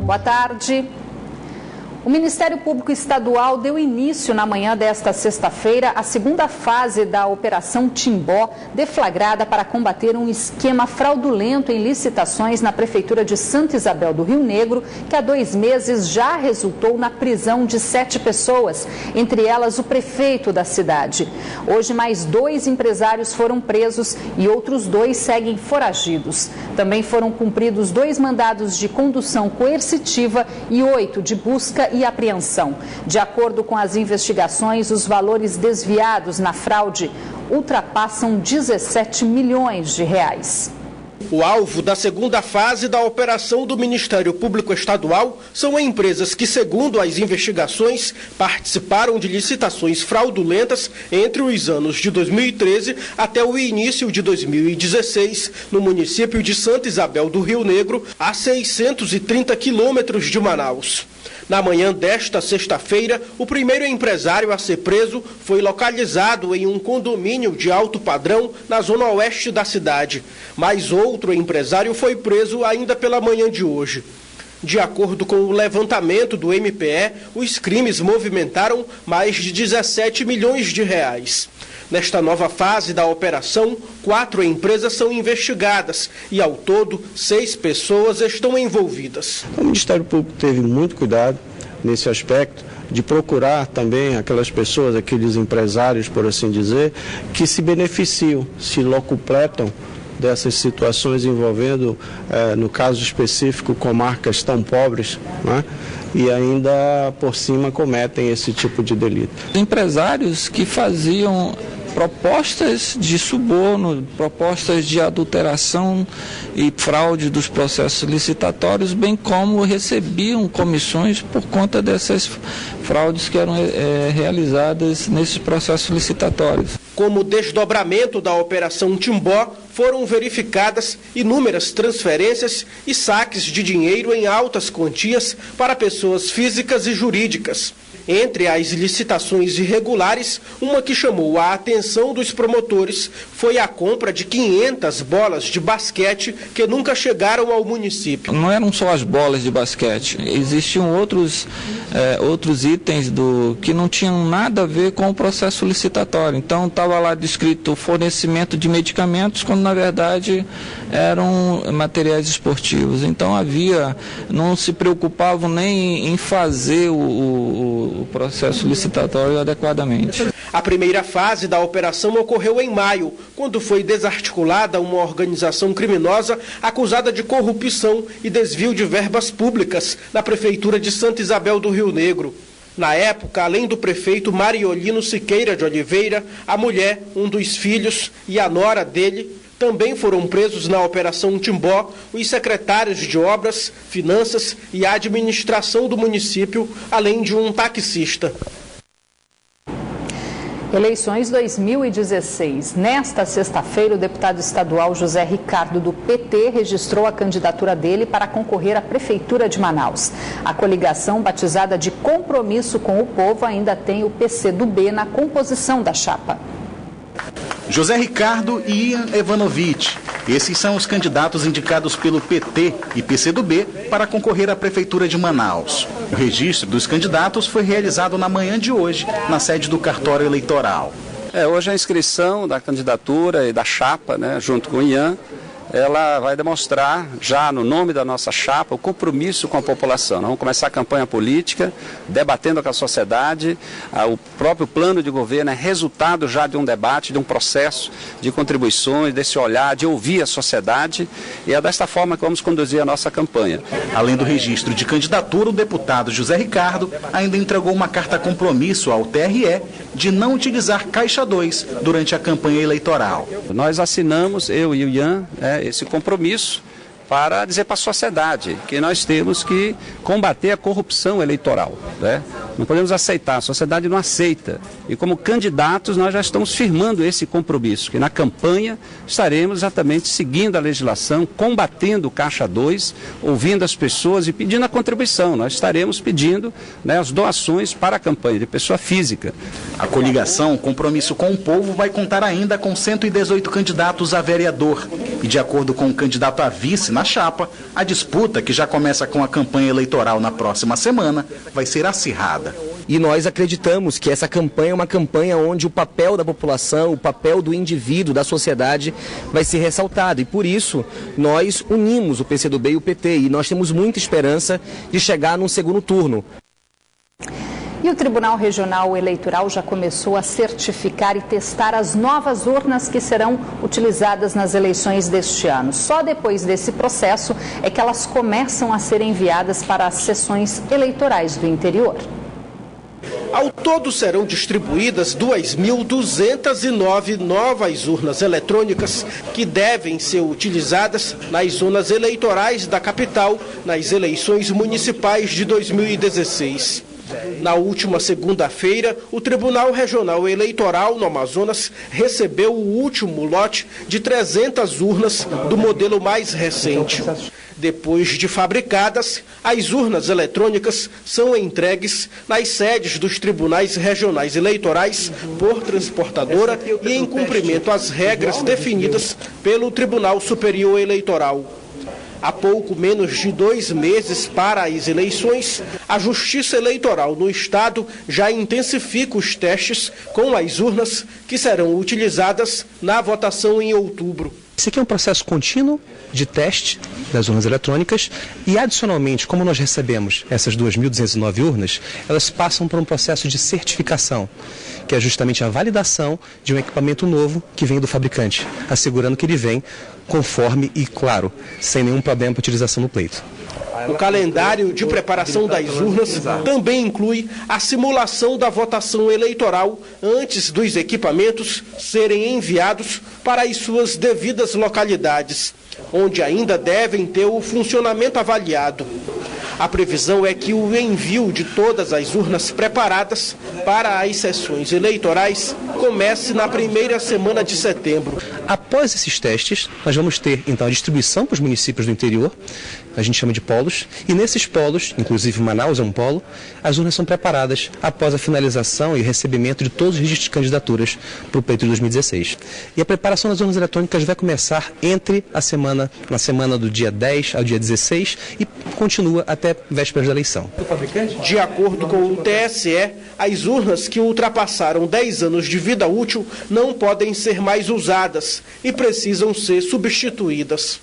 Boa tarde. O Ministério Público Estadual deu início na manhã desta sexta-feira à segunda fase da Operação Timbó, deflagrada para combater um esquema fraudulento em licitações na Prefeitura de Santa Isabel do Rio Negro, que há 2 meses já resultou na prisão de 7 pessoas, entre elas o prefeito da cidade. Hoje, mais 2 empresários foram presos e outros 2 seguem foragidos. Também foram cumpridos 2 mandados de condução coercitiva e 8 de busca e apreensão. De acordo com as investigações, os valores desviados na fraude ultrapassam 17 milhões de reais. O alvo da segunda fase da operação do Ministério Público Estadual são empresas que, segundo as investigações, participaram de licitações fraudulentas entre os anos de 2013 até o início de 2016, no município de Santa Isabel do Rio Negro, a 630 quilômetros de Manaus. Na manhã desta sexta-feira, o primeiro empresário a ser preso foi localizado em um condomínio de alto padrão na zona oeste da cidade. Mas outro empresário foi preso ainda pela manhã de hoje. De acordo com o levantamento do MPE, os crimes movimentaram mais de 17 milhões de reais. Nesta nova fase da operação, 4 empresas são investigadas e, ao todo, 6 pessoas estão envolvidas. O Ministério Público teve muito cuidado nesse aspecto de procurar também aquelas pessoas, aqueles empresários, por assim dizer, que se beneficiam, se locupletam dessas situações envolvendo, no caso específico, comarcas tão pobres, né? E ainda por cima cometem esse tipo de delito. Empresários que faziam propostas de suborno, propostas de adulteração e fraude dos processos licitatórios, bem como recebiam comissões por conta dessas fraudes que eram realizadas nesses processos licitatórios. Como desdobramento da Operação Timbó, foram verificadas inúmeras transferências e saques de dinheiro em altas quantias para pessoas físicas e jurídicas. Entre as licitações irregulares, uma que chamou a atenção dos promotores foi a compra de 500 bolas de basquete que nunca chegaram ao município. Não eram só as bolas de basquete, existiam outros itens que não tinham nada a ver com o processo licitatório. Então estava lá descrito fornecimento de medicamentos, quando na verdade eram materiais esportivos. Então não se preocupavam nem em fazer o processo licitatório adequadamente. A primeira fase da operação ocorreu em maio, quando foi desarticulada uma organização criminosa acusada de corrupção e desvio de verbas públicas na Prefeitura de Santa Isabel do Rio Negro. Na época, além do prefeito Mariolino Siqueira de Oliveira, a mulher, um dos filhos e a nora dele também foram presos na Operação Timbó os secretários de Obras, Finanças e Administração do município, além de um taxista. Eleições 2016. Nesta sexta-feira, o deputado estadual José Ricardo, do PT, registrou a candidatura dele para concorrer à Prefeitura de Manaus. A coligação, batizada de Compromisso com o Povo, ainda tem o PCdoB na composição da chapa. José Ricardo e Ian Evanovich. Esses são os candidatos indicados pelo PT e PCdoB para concorrer à Prefeitura de Manaus. O registro dos candidatos foi realizado na manhã de hoje, na sede do cartório eleitoral. Hoje a inscrição da candidatura e da chapa, junto com o Ian, ela vai demonstrar, já no nome da nossa chapa, o compromisso com a população. Nós vamos começar a campanha política, debatendo com a sociedade. O próprio plano de governo é resultado já de um debate, de um processo de contribuições, desse olhar, de ouvir a sociedade. E é desta forma que vamos conduzir a nossa campanha. Além do registro de candidatura, o deputado José Ricardo ainda entregou uma carta compromisso ao TRE de não utilizar Caixa 2 durante a campanha eleitoral. Nós assinamos, eu e o Ian, esse compromisso para dizer para a sociedade que nós temos que combater a corrupção eleitoral, Não podemos aceitar, a sociedade não aceita. E como candidatos nós já estamos firmando esse compromisso, que na campanha estaremos exatamente seguindo a legislação, combatendo o Caixa 2, ouvindo as pessoas e pedindo a contribuição. Nós estaremos pedindo, né, as doações para a campanha de pessoa física. A coligação Compromisso com o Povo vai contar ainda com 118 candidatos a vereador. E de acordo com o candidato a vice na chapa, a disputa, que já começa com a campanha eleitoral na próxima semana, vai ser acirrada. E nós acreditamos que essa campanha é uma campanha onde o papel da população, o papel do indivíduo, da sociedade vai ser ressaltado. E por isso nós unimos o PCdoB e o PT e nós temos muita esperança de chegar num segundo turno. E o Tribunal Regional Eleitoral já começou a certificar e testar as novas urnas que serão utilizadas nas eleições deste ano. Só depois desse processo é que elas começam a ser enviadas para as sessões eleitorais do interior. Ao todo serão distribuídas 2.209 novas urnas eletrônicas que devem ser utilizadas nas zonas eleitorais da capital nas eleições municipais de 2016. Na última segunda-feira, o Tribunal Regional Eleitoral no Amazonas recebeu o último lote de 300 urnas do modelo mais recente. Depois de fabricadas, as urnas eletrônicas são entregues nas sedes dos tribunais regionais eleitorais por transportadora e em cumprimento às regras definidas pelo Tribunal Superior Eleitoral. Há pouco menos de 2 meses para as eleições, a Justiça Eleitoral no Estado já intensifica os testes com as urnas que serão utilizadas na votação em outubro. Esse aqui é um processo contínuo de teste das urnas eletrônicas e, adicionalmente, como nós recebemos essas 2.209 urnas, elas passam por um processo de certificação, que é justamente a validação de um equipamento novo que vem do fabricante, assegurando que ele vem conforme e, claro, sem nenhum problema para utilização no pleito. O calendário de preparação das urnas também inclui a simulação da votação eleitoral antes dos equipamentos serem enviados para as suas devidas localidades, onde ainda devem ter o funcionamento avaliado. A previsão é que o envio de todas as urnas preparadas para as sessões eleitorais comece na primeira semana de setembro. Após esses testes, nós vamos ter, então, a distribuição para os municípios do interior, a gente chama de polos, e nesses polos, inclusive Manaus é um polo, as urnas são preparadas após a finalização e recebimento de todos os registros de candidaturas para o pleito de 2016. E a preparação das urnas eletrônicas vai começar na semana do dia 10 ao dia 16 e continua até vésperas da eleição. De acordo com o TSE, as urnas que ultrapassaram 10 anos de vida útil não podem ser mais usadas e precisam ser substituídas.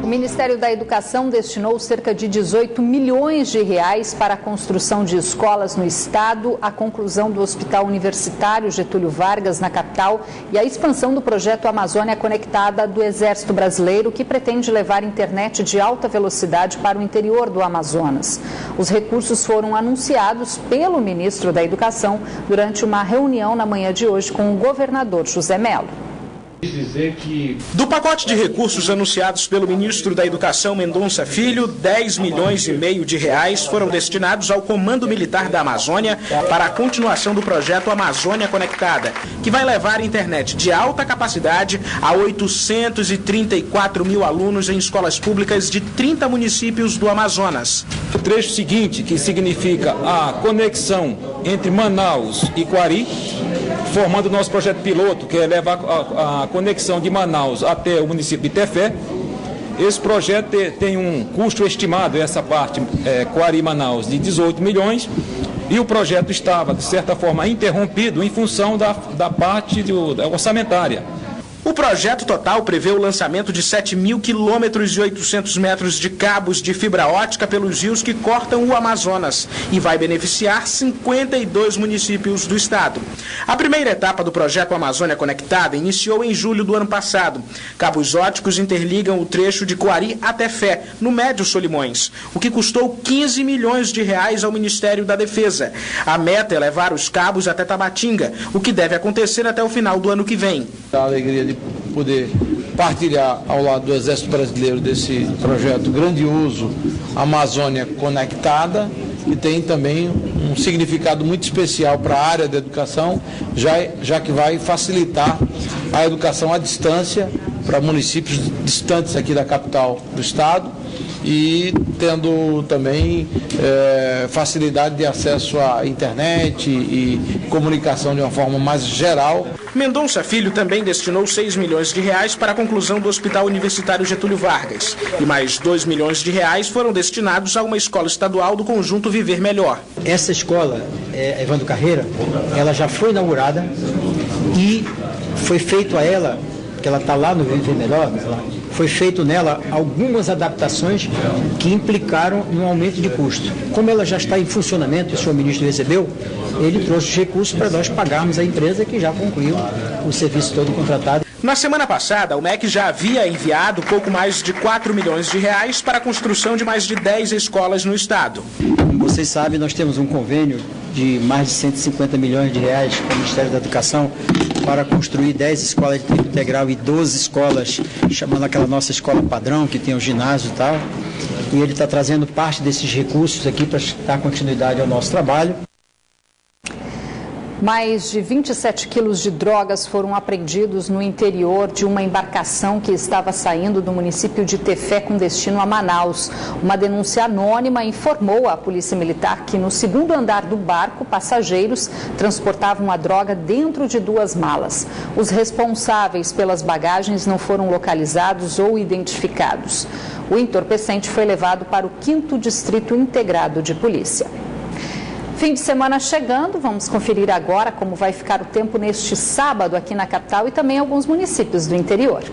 O Ministério da Educação destinou cerca de 18 milhões de reais para a construção de escolas no estado, a conclusão do Hospital Universitário Getúlio Vargas na capital e a expansão do projeto Amazônia Conectada do Exército Brasileiro, que pretende levar internet de alta velocidade para o interior do Amazonas. Os recursos foram anunciados pelo ministro da Educação durante uma reunião na manhã de hoje com o governador José Mello. Do pacote de recursos anunciados pelo ministro da Educação Mendonça Filho, 10 milhões e meio de reais foram destinados ao Comando Militar da Amazônia para a continuação do projeto Amazônia Conectada, que vai levar internet de alta capacidade a 834 mil alunos em escolas públicas de 30 municípios do Amazonas. O trecho seguinte, que significa a conexão entre Manaus e Quari, formando o nosso projeto piloto, que é levar a conexão de Manaus até o município de Tefé. Esse projeto tem um custo estimado, essa parte, Quari-Manaus, de 18 milhões, e o projeto estava, de certa forma, interrompido em função da parte orçamentária. O projeto total prevê o lançamento de 7.000 quilômetros e 800 metros de cabos de fibra ótica pelos rios que cortam o Amazonas e vai beneficiar 52 municípios do estado. A primeira etapa do projeto Amazônia Conectada iniciou em julho do ano passado. Cabos óticos interligam o trecho de Quari a Tefé, no Médio Solimões, o que custou 15 milhões de reais ao Ministério da Defesa. A meta é levar os cabos até Tabatinga, o que deve acontecer até o final do ano que vem. A alegria de poder partilhar ao lado do Exército Brasileiro desse projeto grandioso Amazônia Conectada, e tem também um significado muito especial para a área da educação, já que vai facilitar a educação à distância para municípios distantes aqui da capital do estado e tendo também facilidade de acesso à internet e comunicação de uma forma mais geral. Mendonça Filho também destinou 6 milhões de reais para a conclusão do Hospital Universitário Getúlio Vargas e mais 2 milhões de reais foram destinados a uma escola estadual do conjunto Viver Melhor. Essa escola, Evandro Carreira, ela já foi inaugurada e foi feito a ela, que ela está lá no Viver Melhor, foi feito nela algumas adaptações que implicaram no aumento de custo. Como ela já está em funcionamento, o senhor ministro recebeu, ele trouxe os recursos para nós pagarmos a empresa que já concluiu o serviço todo contratado. Na semana passada, o MEC já havia enviado pouco mais de 4 milhões de reais para a construção de mais de 10 escolas no estado. Como vocês sabem, nós temos um convênio de mais de 150 milhões de reais com o Ministério da Educação para construir 10 escolas de tempo integral e 12 escolas, chamando aquela nossa escola padrão, que tem o ginásio e tal. E ele está trazendo parte desses recursos aqui para dar continuidade ao nosso trabalho. Mais de 27 quilos de drogas foram apreendidos no interior de uma embarcação que estava saindo do município de Tefé com destino a Manaus. Uma denúncia anônima informou à Polícia Militar que no segundo andar do barco, passageiros transportavam a droga dentro de 2 malas. Os responsáveis pelas bagagens não foram localizados ou identificados. O entorpecente foi levado para o 5º Distrito Integrado de Polícia. Fim de semana chegando, vamos conferir agora como vai ficar o tempo neste sábado aqui na capital e também em alguns municípios do interior.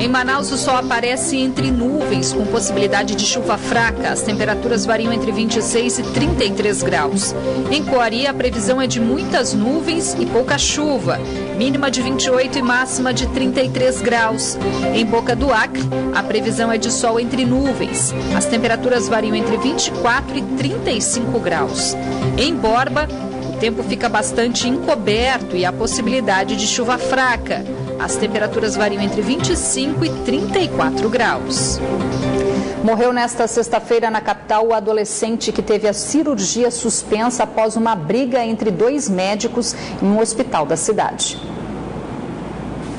Em Manaus, o sol aparece entre nuvens, com possibilidade de chuva fraca. As temperaturas variam entre 26 e 33 graus. Em Coari, a previsão é de muitas nuvens e pouca chuva. Mínima de 28 e máxima de 33 graus. Em Boca do Acre, a previsão é de sol entre nuvens. As temperaturas variam entre 24 e 35 graus. Em Borba, o tempo fica bastante encoberto e há possibilidade de chuva fraca. As temperaturas variam entre 25 e 34 graus. Morreu nesta sexta-feira na capital o adolescente que teve a cirurgia suspensa após uma briga entre 2 médicos em um hospital da cidade.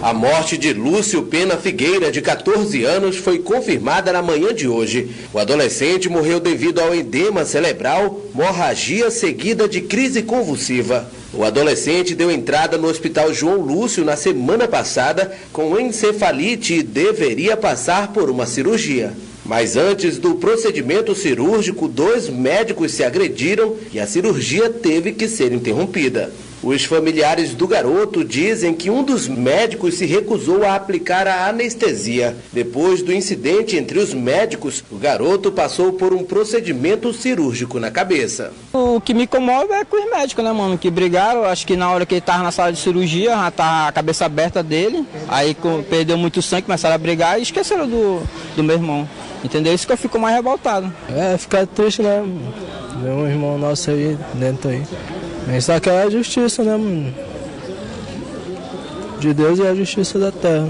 A morte de Lúcio Pena Figueira, de 14 anos, foi confirmada na manhã de hoje. O adolescente morreu devido ao edema cerebral, hemorragia seguida de crise convulsiva. O adolescente deu entrada no Hospital João Lúcio na semana passada com encefalite e deveria passar por uma cirurgia. Mas antes do procedimento cirúrgico, 2 médicos se agrediram e a cirurgia teve que ser interrompida. Os familiares do garoto dizem que um dos médicos se recusou a aplicar a anestesia. Depois do incidente entre os médicos, o garoto passou por um procedimento cirúrgico na cabeça. O que me comove é com os médicos, né, mano? Que brigaram, acho que na hora que ele estava na sala de cirurgia, já tá a cabeça aberta dele. Aí perdeu muito sangue, começaram a brigar e esqueceram do meu irmão. Entendeu? Isso que eu fico mais revoltado. Ficar triste, né? Ver um irmão nosso aí dentro aí. Mas só que é a justiça, né, mano? De Deus e a justiça da terra.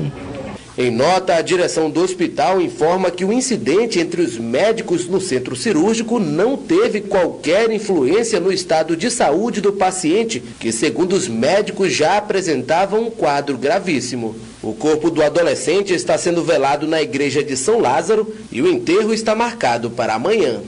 Em nota, a direção do hospital informa que o incidente entre os médicos no centro cirúrgico não teve qualquer influência no estado de saúde do paciente, que, segundo os médicos, já apresentava um quadro gravíssimo. O corpo do adolescente está sendo velado na igreja de São Lázaro e o enterro está marcado para amanhã.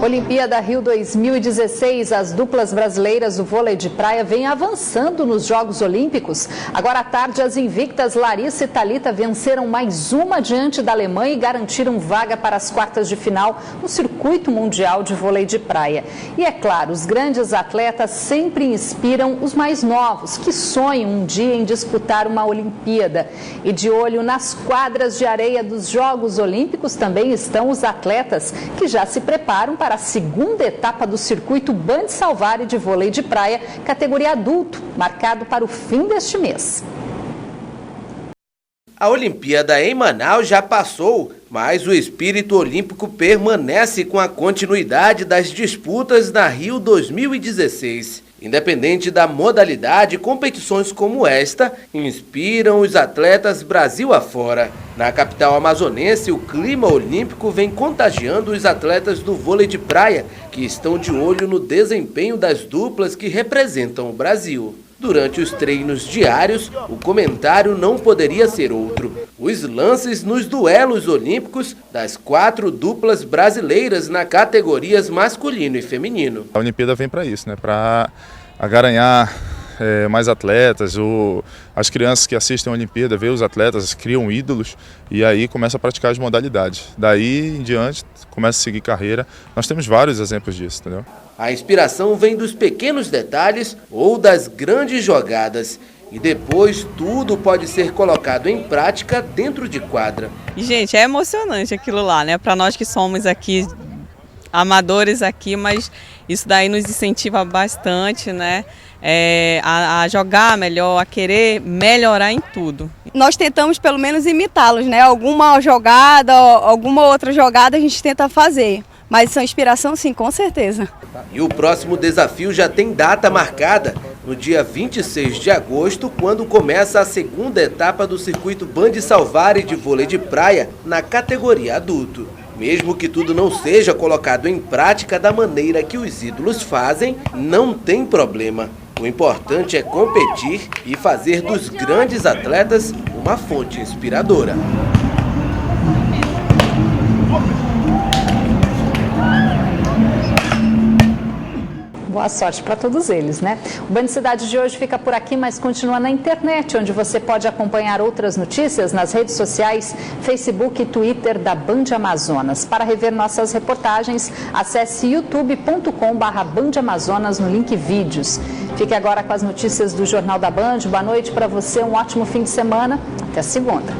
Olimpíada Rio 2016, as duplas brasileiras do vôlei de praia vêm avançando nos Jogos Olímpicos. Agora à tarde, as invictas Larissa e Thalita venceram mais uma diante da Alemanha e garantiram vaga para as quartas de final no circuito mundial de vôlei de praia. E é claro, os grandes atletas sempre inspiram os mais novos, que sonham um dia em disputar uma Olimpíada. E de olho nas quadras de areia dos Jogos Olímpicos também estão os atletas que já se preparam para a segunda etapa do circuito Band Salvari de vôlei de praia, categoria adulto, marcado para o fim deste mês. A Olimpíada em Manaus já passou, mas o espírito olímpico permanece com a continuidade das disputas na Rio 2016. Independente da modalidade, competições como esta inspiram os atletas Brasil afora. Na capital amazonense, o clima olímpico vem contagiando os atletas do vôlei de praia, que estão de olho no desempenho das duplas que representam o Brasil. Durante os treinos diários, o comentário não poderia ser outro. Os lances nos duelos olímpicos das 4 duplas brasileiras na categorias masculino e feminino. A Olimpíada vem para isso, né? Para agaranhar mais atletas, as crianças que assistem a Olimpíada, vê os atletas, criam ídolos e aí começa a praticar as modalidades. Daí em diante, começa a seguir carreira. Nós temos vários exemplos disso, entendeu? A inspiração vem dos pequenos detalhes ou das grandes jogadas. E depois tudo pode ser colocado em prática dentro de quadra. Gente, é emocionante aquilo lá, né? Para nós que somos aqui amadores aqui, mas isso daí nos incentiva bastante, né? A jogar melhor, a querer melhorar em tudo. Nós tentamos pelo menos imitá-los, né? Alguma jogada, alguma outra jogada a gente tenta fazer. Mas são inspiração sim, com certeza. E o próximo desafio já tem data marcada, no dia 26 de agosto, quando começa a segunda etapa do circuito Band Salvari de vôlei de praia na categoria adulto. Mesmo que tudo não seja colocado em prática da maneira que os ídolos fazem, não tem problema. O importante é competir e fazer dos grandes atletas uma fonte inspiradora. Boa sorte para todos eles, né? O Band Cidade de hoje fica por aqui, mas continua na internet, onde você pode acompanhar outras notícias nas redes sociais, Facebook e Twitter da Band Amazonas. Para rever nossas reportagens, acesse youtube.com/Band Amazonas no link vídeos. Fique agora com as notícias do Jornal da Band. Boa noite para você, um ótimo fim de semana. Até segunda.